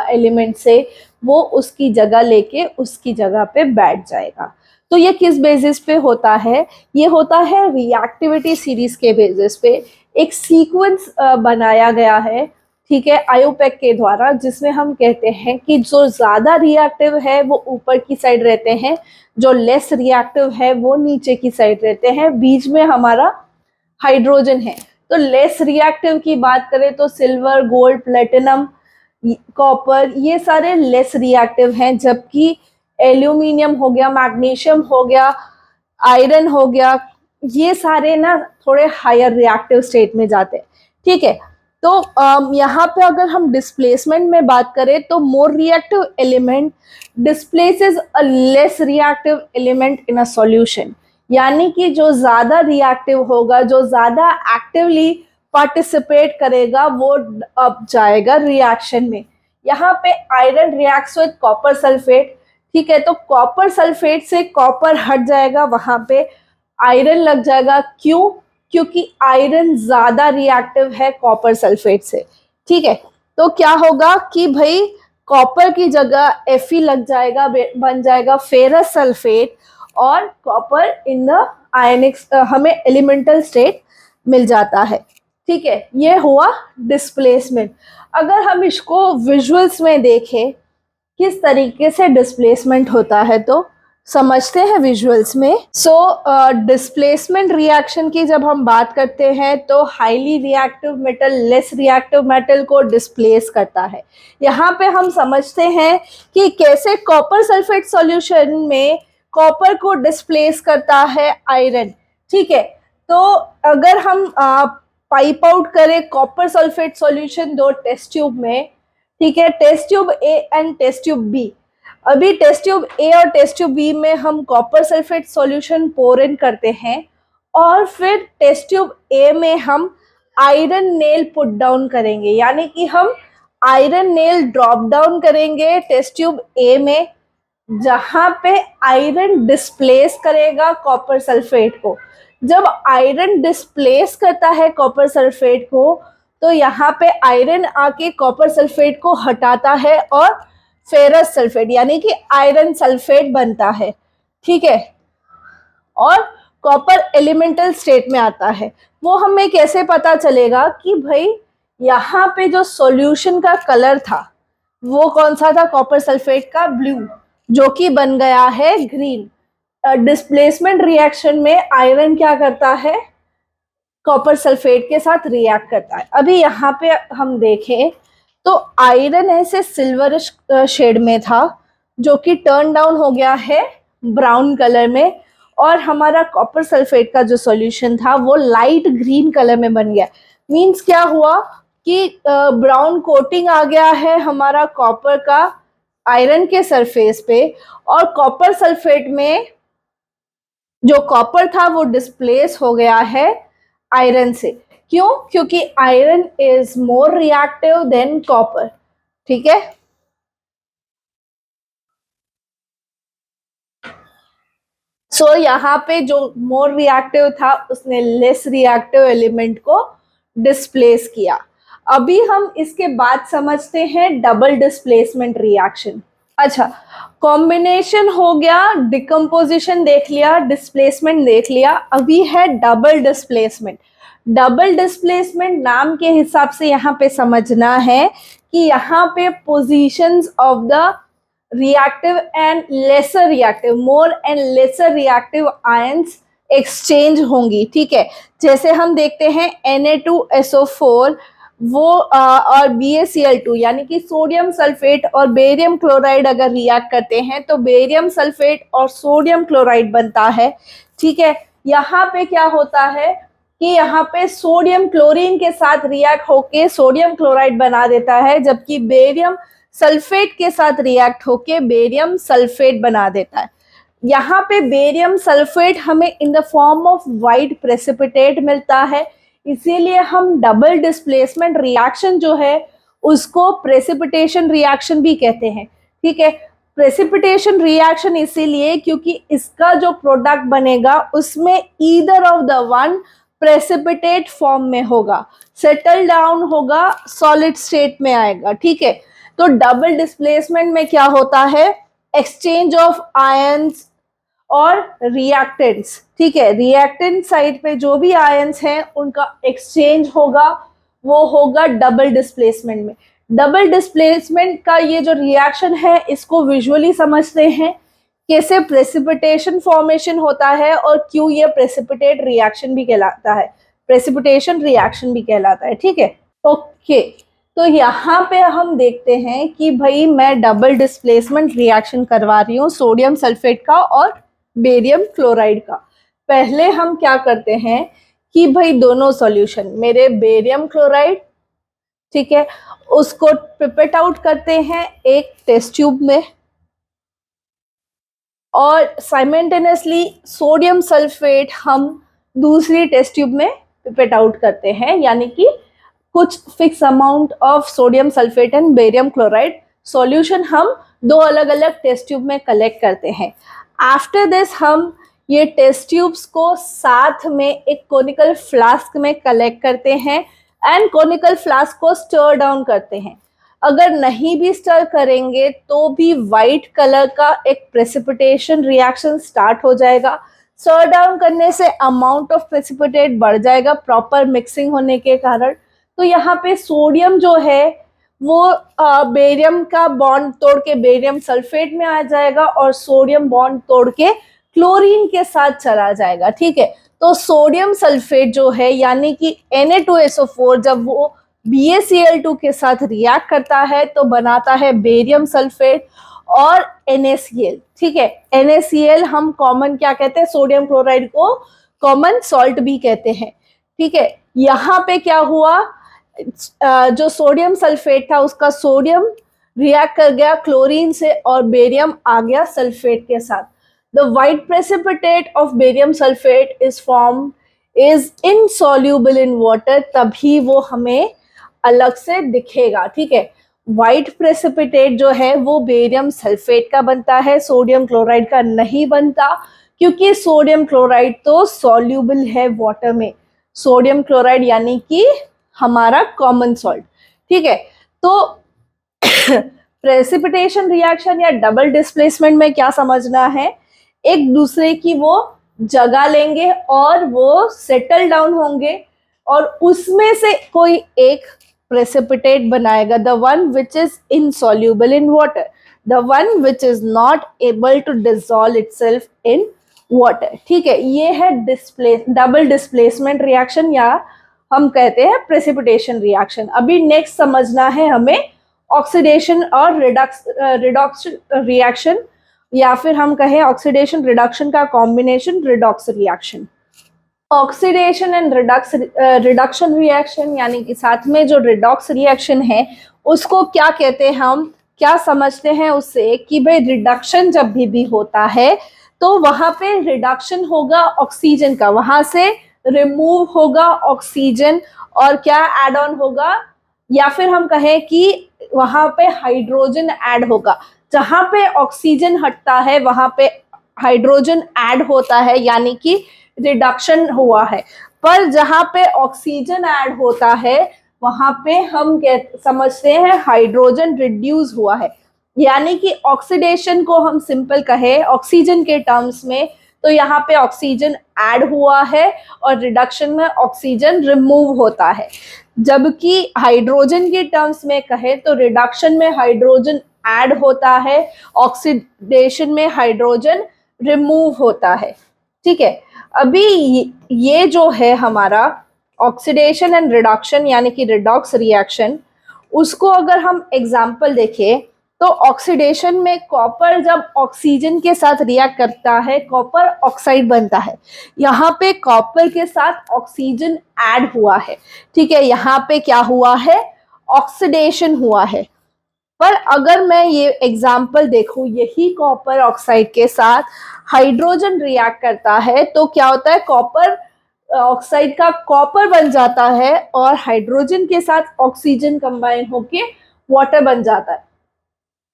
एलिमेंट से, वो उसकी जगह लेके उसकी जगह पे बैठ जाएगा। तो ये किस बेसिस पे होता है, ये होता है रिएक्टिविटी सीरीज के बेसिस पे। एक सीक्वेंस बनाया गया है, ठीक है, आयोपेक के द्वारा, जिसमें हम कहते हैं कि जो ज़्यादा रिएक्टिव है वो ऊपर की साइड रहते हैं, जो लेस रिएक्टिव है वो नीचे की साइड रहते हैं, बीच में हमारा हाइड्रोजन है। तो लेस रिएक्टिव की बात करें तो सिल्वर, गोल्ड, प्लेटिनम, कॉपर, ये सारे लेस रिएक्टिव हैं, जबकि एल्यूमिनियम हो गया, मैग्नीशियम हो गया, आयरन हो गया, ये सारे ना थोड़े हायर रिएक्टिव स्टेट में जाते हैं, ठीक है। तो यहाँ पे अगर हम डिस्प्लेसमेंट में बात करें तो more reactive element displaces a less reactive element in a solution, यानी कि जो ज्यादा रिएक्टिव होगा, जो ज्यादा एक्टिवली पार्टिसिपेट करेगा, वो अब जाएगा रिएक्शन में। यहाँ पे iron reacts with copper sulphate, ठीक है। तो कॉपर सल्फेट से कॉपर हट जाएगा, वहां पे आयरन लग जाएगा। क्यों? क्योंकि आयरन ज्यादा रिएक्टिव है कॉपर सल्फेट से। ठीक है, तो क्या होगा कि भाई कॉपर की जगह Fe लग जाएगा, बन जाएगा फेरस सल्फेट, और कॉपर इन द आयनिक हमें एलिमेंटल स्टेट मिल जाता है। ठीक है, ये हुआ डिस्प्लेसमेंट। अगर हम इसको विजुअल्स में देखें किस तरीके से डिस्प्लेसमेंट होता है तो समझते हैं विजुअल्स में। सो डिस्प्लेसमेंट रिएक्शन की जब हम बात करते हैं तो highly reactive metal less reactive metal को डिस्प्लेस करता है। यहाँ पे हम समझते हैं कि कैसे कॉपर सल्फेट सॉल्यूशन में कॉपर को डिस्प्लेस करता है आयरन। ठीक है, तो अगर हम पाइप आउट करें कॉपर सल्फेट सॉल्यूशन दो टेस्ट ट्यूब में, ठीक है, test tube A and test tube B. अभी टेस्ट ट्यूब ए और टेस्ट ट्यूब बी में हम कॉपर सल्फेट सॉल्यूशन पोर इन करते हैं, और फिर टेस्ट ट्यूब ए में हम आयरन नेल पुट डाउन करेंगे, यानी कि हम आयरन नेल ड्रॉप डाउन करेंगे टेस्ट ट्यूब ए में, जहां पे आयरन डिस्प्लेस करेगा कॉपर सल्फेट को। जब आयरन डिस्प्लेस करता है कॉपर सल्फेट को तो यहाँ पे आयरन आके कॉपर सल्फेट को हटाता है और फेरस सल्फेट यानी कि आयरन सल्फेट बनता है। ठीक है, और कॉपर एलिमेंटल स्टेट में आता है। वो हमें कैसे पता चलेगा कि भाई यहाँ पे जो सॉल्यूशन का कलर था वो कौन सा था, कॉपर सल्फेट का ब्लू, जो कि बन गया है ग्रीन। डिस्प्लेसमेंट रिएक्शन में आयरन क्या करता है, कॉपर सल्फेट के साथ रिएक्ट करता है। अभी यहाँ पे हम देखें तो आयरन ऐसे सिल्वरिश शेड में था जो कि टर्न डाउन हो गया है ब्राउन कलर में, और हमारा कॉपर सल्फेट का जो सॉल्यूशन था वो लाइट ग्रीन कलर में बन गया। मींस क्या हुआ कि ब्राउन कोटिंग आ गया है हमारा कॉपर का आयरन के सरफेस पे, और कॉपर सल्फेट में जो कॉपर था वो डिस्प्लेस हो गया है आयरन से। क्यों? क्योंकि iron is more reactive than copper. ठीक है, सो यहाँ पे जो मोर रिएक्टिव था उसने लेस रिएक्टिव एलिमेंट को डिस्प्लेस किया। अभी हम इसके बाद समझते हैं डबल डिस्प्लेसमेंट रिएक्शन। अच्छा, कॉम्बिनेशन हो गया, डिकम्पोजिशन देख लिया, डिस्प्लेसमेंट देख लिया, अभी है डबल डिस्प्लेसमेंट। डबल डिस्प्लेसमेंट नाम के हिसाब से यहाँ पे समझना है कि यहाँ पे positions of the reactive and lesser reactive, more and lesser reactive ions exchange होंगी। ठीक है, जैसे हम देखते हैं Na2SO4 वो और BaCl2 यानी कि सोडियम सल्फेट और बेरियम क्लोराइड अगर रिएक्ट करते हैं तो बेरियम सल्फेट और सोडियम क्लोराइड बनता है। ठीक है, यहाँ पे क्या होता है कि यहाँ पे सोडियम क्लोरीन के साथ रिएक्ट होके सोडियम क्लोराइड बना देता है, जबकि बेरियम सल्फेट के साथ रिएक्ट होके बेरियम सल्फेट बना देता है। यहाँ पे बेरियम सल्फेट हमें in the form of white precipitate मिलता है, इसीलिए हम डबल डिस्प्लेसमेंट रिएक्शन जो है उसको प्रेसिपिटेशन रिएक्शन भी कहते हैं। ठीक है, प्रेसिपिटेशन रिएक्शन इसीलिए क्योंकि इसका जो प्रोडक्ट बनेगा उसमें either of the one precipitate form में होगा, सेटल डाउन होगा, सॉलिड स्टेट में आएगा। ठीक है, तो डबल डिस्प्लेसमेंट में क्या होता है, एक्सचेंज ऑफ आयंस और रिएक्टेंट्स। ठीक है, रिएक्टेंट साइड पे जो भी आयंस हैं उनका एक्सचेंज होगा, वो होगा डबल डिस्प्लेसमेंट में। डबल डिस्प्लेसमेंट का ये जो रिएक्शन है इसको विजुअली समझते हैं, कैसे प्रेसिपिटेशन फॉर्मेशन होता है और क्यों ये प्रेसिपिटेट रिएक्शन भी कहलाता है, प्रेसिपिटेशन रिएक्शन भी कहलाता है। ठीक है, ओके, तो यहाँ पे हम देखते हैं कि भाई मैं डबल डिस्प्लेसमेंट रिएक्शन करवा रही हूँ सोडियम सल्फेट का और बेरियम क्लोराइड का। पहले हम क्या करते हैं कि भाई दोनों सॉल्यूशन मेरे बेरियम क्लोराइड, ठीक है, उसको पिपेट आउट करते हैं एक टेस्ट ट्यूब में, और साइमल्टेनियसली सोडियम सल्फेट हम दूसरी टेस्ट ट्यूब में पिपेट आउट करते हैं, यानी कि कुछ fix amount of sodium sulphate and barium chloride solution हम दो अलग अलग टेस्ट ट्यूब में कलेक्ट करते हैं। आफ्टर दिस हम ये टेस्ट ट्यूब्स को साथ में एक कोनिकल फ्लास्क में कलेक्ट करते हैं एंड कोनिकल फ्लास्क को स्टर डाउन करते हैं। अगर नहीं भी स्टर करेंगे तो भी वाइट कलर का एक प्रेसिपिटेशन रिएक्शन स्टार्ट हो जाएगा। स्टर डाउन करने से अमाउंट ऑफ प्रेसिपिटेट बढ़ जाएगा प्रॉपर मिक्सिंग होने के कारण। तो यहाँ पे सोडियम जो है वो बेरियम का बॉन्ड तोड़ के बेरियम सल्फेट में आ जाएगा और सोडियम बॉन्ड तोड़ के क्लोरीन के साथ चला जाएगा। ठीक है, तो सोडियम सल्फेट जो है यानी कि Na2SO4 जब वो BaCl2 के साथ रिएक्ट करता है तो बनाता है बेरियम सल्फेट और NaCl। ठीक है, NaCl हम कॉमन क्या कहते हैं, सोडियम क्लोराइड को कॉमन सॉल्ट भी कहते हैं। ठीक है, यहाँ पे क्या हुआ, जो सोडियम सल्फेट था उसका सोडियम रिएक्ट कर गया क्लोरीन से और बेरियम आ गया सल्फेट के साथ। The white precipitate of barium sulphate is insoluble in water, तभी वो हमें अलग से दिखेगा। ठीक है, व्हाइट प्रेसिपिटेट जो है वो बेरियम सल्फेट का बनता है, सोडियम क्लोराइड का नहीं बनता, क्योंकि सोडियम क्लोराइड तो सॉल्यूबल है वाटर में। सोडियम क्लोराइड यानी कि हमारा कॉमन सॉल्ट। ठीक है, तो प्रेसिपिटेशन रिएक्शन या डबल डिस्प्लेसमेंट में क्या समझना है, एक दूसरे की वो जगह लेंगे और वो सेटल डाउन होंगे और उसमें से कोई एक प्रेसिपिटेट बनाएगा, the one which is insoluble in water, the one which is not able to dissolve itself in water. ठीक है, ये है डबल डिस्प्लेसमेंट रिएक्शन या हम कहते हैं प्रेसिपिटेशन रिएक्शन। अभी नेक्स्ट समझना है हमें ऑक्सीडेशन और रिडॉक्स रिएक्शन, या फिर हम कहें ऑक्सीडेशन रिडक्शन का combination redox reaction. Oxidation and reduction reaction यानी कि साथ में जो रिडॉक्स रिएक्शन है उसको क्या कहते हैं, हम क्या समझते हैं उससे कि भाई रिडक्शन जब भी होता है तो वहां पे रिडक्शन होगा ऑक्सीजन का, वहां से रिमूव होगा ऑक्सीजन और क्या ऐड ऑन होगा, या फिर हम कहें कि वहां पे हाइड्रोजन ऐड होगा। जहां पे ऑक्सीजन हटता है वहां पे हाइड्रोजन ऐड होता है यानी कि रिडक्शन हुआ है। पर जहां पे ऑक्सीजन ऐड होता है वहां पे हम समझते हैं हाइड्रोजन रिड्यूस हुआ है। यानी कि ऑक्सीडेशन को हम सिंपल कहे ऑक्सीजन के टर्म्स में तो यहाँ पे ऑक्सीजन ऐड हुआ है और रिडक्शन में ऑक्सीजन रिमूव होता है। जबकि हाइड्रोजन के टर्म्स में कहे तो रिडक्शन में हाइड्रोजन ऐड होता है, ऑक्सीडेशन में हाइड्रोजन रिमूव होता है। ठीक है, अभी ये जो है हमारा ऑक्सीडेशन एंड रिडक्शन यानी कि रिडॉक्स रिएक्शन, उसको अगर हम एग्जाम्पल देखें तो ऑक्सीडेशन में कॉपर जब ऑक्सीजन के साथ रिएक्ट करता है कॉपर ऑक्साइड बनता है। यहाँ पे कॉपर के साथ ऑक्सीजन ऐड हुआ है। ठीक है, यहाँ पे क्या हुआ है, ऑक्सीडेशन हुआ है। पर अगर मैं ये एग्जाम्पल देखूं, यही कॉपर ऑक्साइड के साथ हाइड्रोजन रिएक्ट करता है तो क्या होता है, कॉपर ऑक्साइड का कॉपर बन जाता है और हाइड्रोजन के साथ ऑक्सीजन कंबाइन होके वाटर बन जाता है।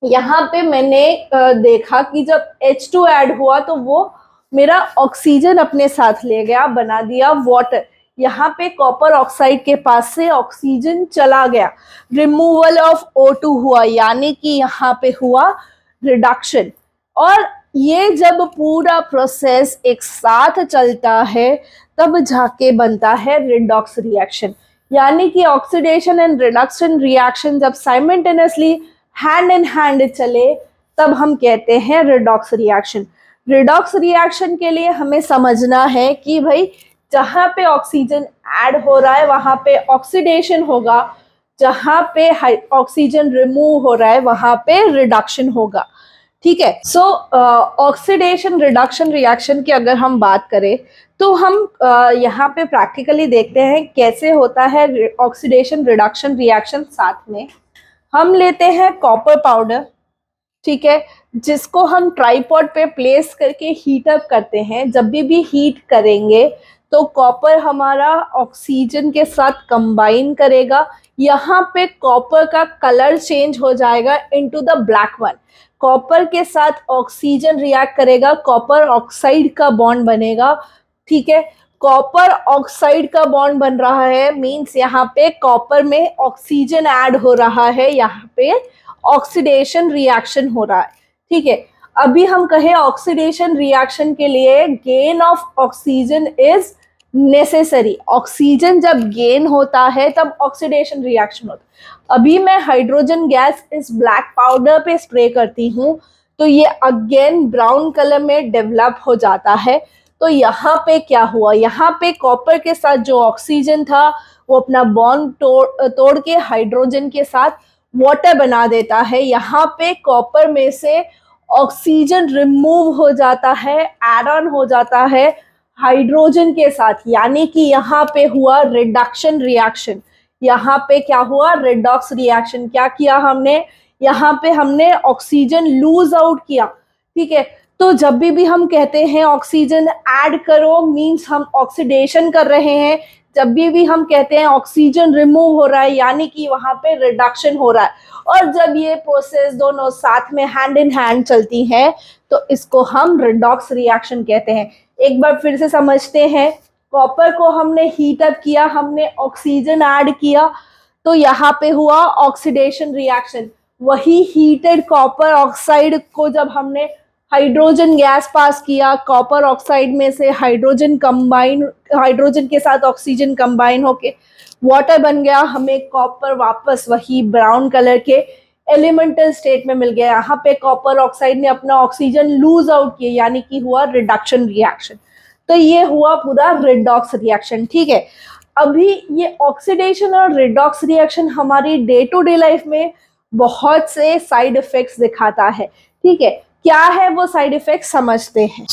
यहाँ पे मैंने देखा कि जब H2 ऐड हुआ तो वो मेरा ऑक्सीजन अपने साथ ले गया, बना दिया वाटर। यहाँ पे कॉपर ऑक्साइड के पास से ऑक्सीजन चला गया, रिमूवल ऑफ O2 हुआ, यानी कि यहाँ पे हुआ रिडक्शन। और ये जब पूरा प्रोसेस एक साथ चलता है तब जाके बनता है रिडॉक्स रिएक्शन। यानी कि ऑक्सीडेशन एंड रिडक्शन रिएक्शन जब साइमल्टेनियसली हैंड इन हैंड चले तब हम कहते हैं रिडॉक्स रिएक्शन। रिडॉक्स रिएक्शन के लिए हमें समझना है कि भाई जहाँ पे ऑक्सीजन ऐड हो रहा है वहां पे ऑक्सीडेशन होगा, जहाँ पे ऑक्सीजन रिमूव हो रहा है वहां पे रिडक्शन होगा। ठीक है, सो ऑक्सीडेशन रिडक्शन रिएक्शन की अगर हम बात करें तो हम यहाँ पे प्रैक्टिकली देखते हैं कैसे होता है ऑक्सीडेशन रिडक्शन रिएक्शन। साथ में हम लेते हैं कॉपर पाउडर, ठीक है, जिसको हम ट्राइपॉड पे प्लेस करके हीट अप करते हैं। जब भी हीट करेंगे तो कॉपर हमारा ऑक्सीजन के साथ कंबाइन करेगा, यहाँ पे कॉपर का कलर चेंज हो जाएगा into the black one. Copper के साथ ऑक्सीजन रिएक्ट करेगा, कॉपर ऑक्साइड का बॉन्ड बनेगा, ठीक है। कॉपर ऑक्साइड का बॉन्ड बन रहा है मींस यहाँ पे कॉपर में ऑक्सीजन ऐड हो रहा है, यहाँ पे ऑक्सीडेशन रिएक्शन हो रहा है, ठीक है। अभी हम कहें ऑक्सीडेशन रिएक्शन के लिए gain of oxygen is necessary. Oxygen जब गेन होता है तब ऑक्सीडेशन रिएक्शन होता है। अभी मैं हाइड्रोजन गैस इस ब्लैक पाउडर पे स्प्रे करती हूँ तो ये अगेन ब्राउन कलर में डेवलप हो जाता है। तो यहाँ पे क्या हुआ, यहाँ पे कॉपर के साथ जो ऑक्सीजन था वो अपना बॉन्ड तोड़ के हाइड्रोजन के साथ वाटर बना देता है। यहाँ पे कॉपर में से ऑक्सीजन रिमूव हो जाता है, एड ऑन हो जाता है हाइड्रोजन के साथ, यानी कि यहाँ पे हुआ रिडक्शन रिएक्शन। यहाँ पे क्या हुआ, रिडॉक्स रिएक्शन। क्या किया हमने, यहाँ पे हमने ऑक्सीजन लूज आउट किया, ठीक है। तो जब भी हम कहते हैं ऑक्सीजन ऐड करो मींस हम ऑक्सीडेशन कर रहे हैं। जब भी हम कहते हैं ऑक्सीजन रिमूव हो रहा है यानी कि वहां पे रिडक्शन हो रहा है। और जब ये प्रोसेस दोनों साथ में हैंड इन हैंड चलती है तो इसको हम रिडॉक्स रिएक्शन कहते हैं। एक बार फिर से समझते हैं, कॉपर को हमने हीट अप किया, हमने ऑक्सीजन ऐड किया तो यहाँ पे हुआ ऑक्सीडेशन रिएक्शन। वही हीटेड कॉपर ऑक्साइड को जब हमने हाइड्रोजन गैस पास किया, कॉपर ऑक्साइड में से हाइड्रोजन के साथ ऑक्सीजन कंबाइन होके वाटर बन गया, हमें कॉपर वापस वही ब्राउन कलर के एलिमेंटल स्टेट में मिल गया। यहाँ पे कॉपर ऑक्साइड ने अपना ऑक्सीजन लूज आउट किया यानी कि हुआ रिडक्शन रिएक्शन। तो ये हुआ पूरा रिडॉक्स रिएक्शन, ठीक है। अभी ये ऑक्सीडेशन और रिडॉक्स रिएक्शन हमारी डे टू डे लाइफ में बहुत से साइड इफेक्ट्स दिखाता है, ठीक है। क्या है वो साइड इफेक्ट समझते हैं।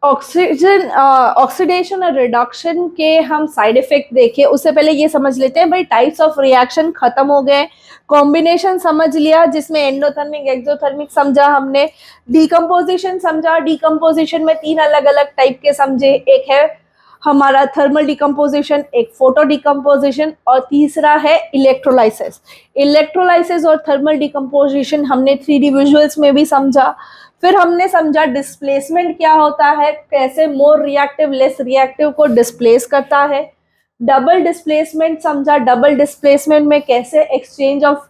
ऑक्सीडेशन और रिडक्शन के हम साइड इफेक्ट देखें उससे पहले ये समझ लेते हैं भाई टाइप्स ऑफ रिएक्शन खत्म हो गए, कॉम्बिनेशन समझ लिया जिसमें एंडोथर्मिक एक्सोथर्मिक समझा हमने, डिकम्पोजिशन समझा। डिकम्पोजिशन में 3 अलग अलग टाइप के समझे, एक है हमारा थर्मल डिकम्पोजिशन, एक फोटो डिकम्पोजिशन और तीसरा है इलेक्ट्रोलाइसिस। इलेक्ट्रोलाइसिस और थर्मल डिकम्पोजिशन हमने 3D विजुअल्स में भी समझा। फिर हमने समझा डिस्प्लेसमेंट क्या होता है, कैसे मोर रिएक्टिव लेस रिएक्टिव को डिस्प्लेस करता है। डबल डिस्प्लेसमेंट समझा, डबल डिस्प्लेसमेंट में कैसे एक्सचेंज ऑफ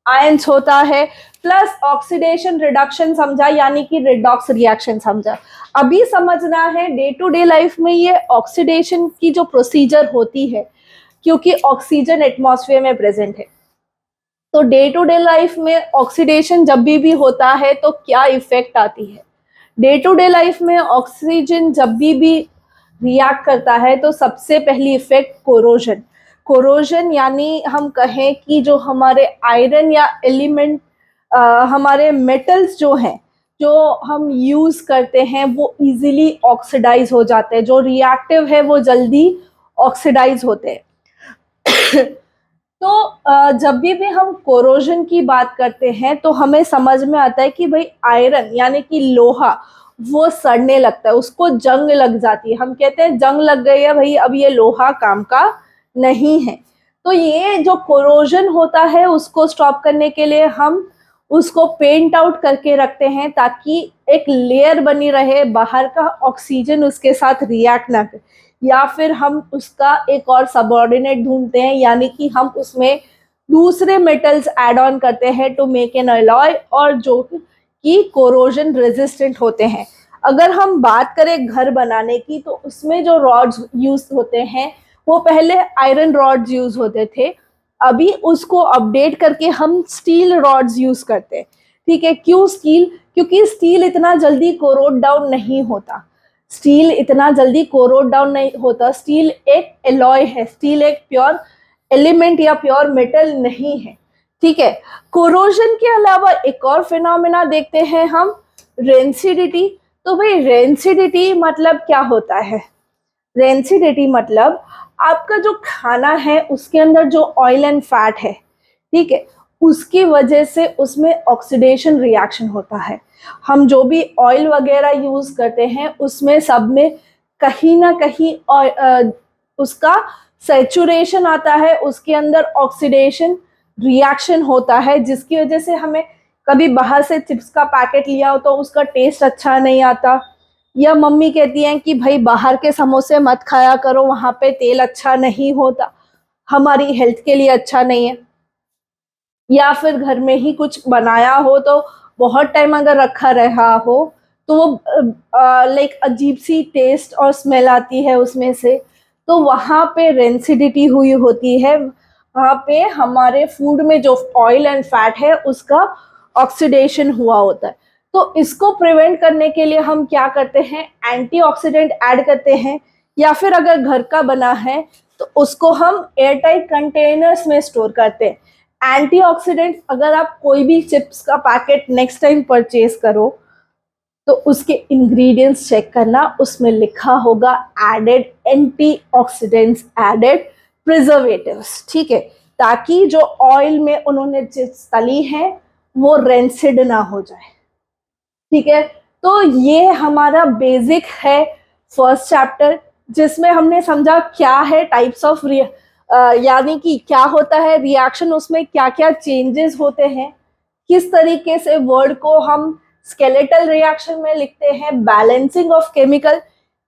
आयंस होता है। प्लस ऑक्सीडेशन रिडक्शन समझा यानी कि रिडॉक्स रिएक्शन समझा। अभी समझना है डे टू डे लाइफ में ये ऑक्सीडेशन की जो प्रोसीजर होती है, क्योंकि ऑक्सीजन एटमॉस्फेयर में प्रेजेंट है तो डे टू डे लाइफ में ऑक्सीडेशन जब भी होता है तो क्या इफेक्ट आती है। डे टू डे लाइफ में ऑक्सीजन जब भी रिएक्ट करता है तो सबसे पहली इफेक्ट कोरोजन। कोरोजन यानी हम कहें कि जो हमारे आयरन या एलिमेंट हमारे मेटल्स जो हैं जो हम यूज़ करते हैं वो इजीली ऑक्सीडाइज हो जाते हैं, जो रिएक्टिव है वो जल्दी ऑक्सीडाइज होते हैं। तो जब भी हम कोरोजन की बात करते हैं तो हमें समझ में आता है कि भाई आयरन यानी कि लोहा वो सड़ने लगता है, उसको जंग लग जाती है। हम कहते हैं जंग लग गई है भाई, अब ये लोहा काम का नहीं है। तो ये जो कोरोजन होता है उसको स्टॉप करने के लिए हम उसको पेंट आउट करके रखते हैं ताकि एक लेयर बनी रहे, बाहर का ऑक्सीजन उसके साथ रिएक्ट ना करे। या फिर हम उसका एक और सबऑर्डिनेट ढूंढते हैं यानी कि हम उसमें दूसरे मेटल्स ऐड ऑन करते हैं टू मेक एन अलॉय और जो कि कोरोजन रेजिस्टेंट होते हैं। अगर हम बात करें घर बनाने की तो उसमें जो रॉड्स यूज होते हैं वो पहले आयरन रॉड्स यूज होते थे, अभी उसको अपडेट करके हम स्टील रॉड्स यूज करते हैं, ठीक है। क्यों स्टील, क्योंकि स्टील इतना जल्दी कोरोड डाउन नहीं होता। स्टील इतना जल्दी कोरोड डाउन नहीं होता, स्टील एक एलॉय है, स्टील एक प्योर एलिमेंट या प्योर मेटल नहीं है, ठीक है। कोरोजन के अलावा एक और फिनोमेना देखते हैं हम, रेंसिडिटी। तो भाई रेंसिडिटी मतलब क्या होता है, रेंसिडिटी मतलब आपका जो खाना है उसके अंदर जो ऑयल एंड फैट है, ठीक है, उसकी वजह से उसमें ऑक्सीडेशन रिएक्शन होता है। हम जो भी ऑयल वगैरह यूज करते हैं उसमें सब में कहीं ना कहीं उसका सैचुरेशन आता है, उसके अंदर ऑक्सीडेशन रिएक्शन होता है, जिसकी वजह से हमें कभी बाहर से चिप्स का पैकेट लिया हो तो उसका टेस्ट अच्छा नहीं आता, या मम्मी कहती हैं कि भाई बाहर के समोसे मत खाया करो, वहां पे तेल अच्छा नहीं होता, हमारी हेल्थ के लिए अच्छा नहीं है, या फिर घर में ही कुछ बनाया हो तो बहुत टाइम अगर रखा रहा हो तो वो लाइक अजीब सी टेस्ट और स्मेल आती है उसमें से, तो वहाँ पे रेंसिडिटी हुई होती है, वहाँ पे हमारे फूड में जो ऑयल एंड फैट है उसका ऑक्सीडेशन हुआ होता है। तो इसको प्रिवेंट करने के लिए हम क्या करते हैं, एंटीऑक्सीडेंट ऐड करते हैं, या फिर अगर घर का बना है तो उसको हम एयरटाइट कंटेनर्स में स्टोर करते हैं। एंटीऑक्सीडेंट, अगर आप कोई भी चिप्स का पैकेट नेक्स्ट टाइम परचेज करो तो उसके इंग्रेडिएंट्स चेक करना, उसमें लिखा होगा एडेड एंटीऑक्सीडेंट्स, एडेड प्रिजर्वेटिव्स, ठीक है, ताकि जो ऑयल में उन्होंने चिप्स तली है वो रेंसिड ना हो जाए, ठीक है। तो ये हमारा बेसिक है फर्स्ट चैप्टर, जिसमें हमने समझा क्या है टाइप्स ऑफ यानी कि क्या होता है रिएक्शन, उसमें क्या क्या चेंजेस होते हैं, किस तरीके से वर्ड को हम स्केलेटल रिएक्शन में लिखते हैं, बैलेंसिंग ऑफ केमिकल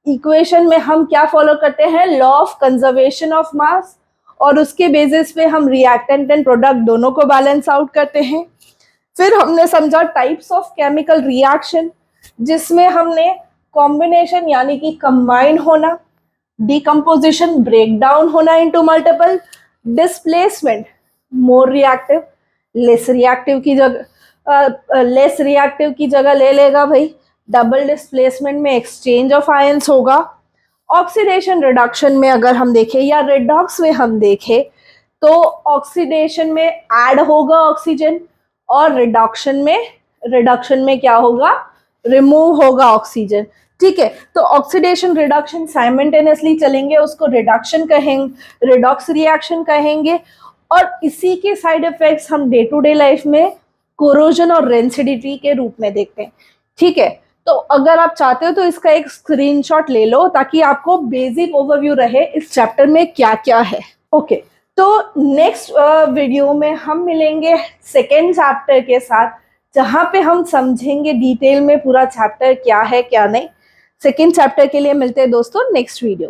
इक्वेशन में हम क्या फॉलो करते हैं, law of conservation of mass, और उसके बेसिस पे हम रिएक्टेंट एंड प्रोडक्ट दोनों को बैलेंस आउट करते हैं। फिर हमने समझा टाइप्स ऑफ केमिकल रिएक्शन, जिसमें हमने कॉम्बिनेशन यानी कि कंबाइन होना, डिकम्पोजिशन ब्रेकडाउन होना into multiple, displacement more reactive less reactive की जगह लेस रिएक्टिव की जगह ले लेगा भाई, डबल डिस्प्लेसमेंट में एक्सचेंज ऑफ आयंस होगा, ऑक्सीडेशन रिडक्शन में अगर हम देखें या रेडॉक्स में हम देखें तो ऑक्सीडेशन में ऐड होगा ऑक्सीजन, और रिडक्शन में क्या होगा, रिमूव होगा ऑक्सीजन, ठीक है। तो ऑक्सीडेशन रिडक्शन साइमल्टेनियसली चलेंगे, उसको रिडक्शन कहेंगे, रिडॉक्स रिएक्शन कहेंगे, और इसी के साइड इफेक्ट्स हम डे टू डे लाइफ में कोरोजन और रेंसिडिटी के रूप में देखते हैं, ठीक है। तो अगर आप चाहते हो तो इसका एक स्क्रीनशॉट ले लो ताकि आपको बेसिक ओवरव्यू रहे इस चैप्टर में क्या क्या है, ओके। तो नेक्स्ट वीडियो में हम मिलेंगे सेकेंड चैप्टर के साथ, जहां पे हम समझेंगे डिटेल में पूरा चैप्टर क्या है क्या नहीं। सेकेंड चैप्टर के लिए मिलते हैं दोस्तों नेक्स्ट वीडियो।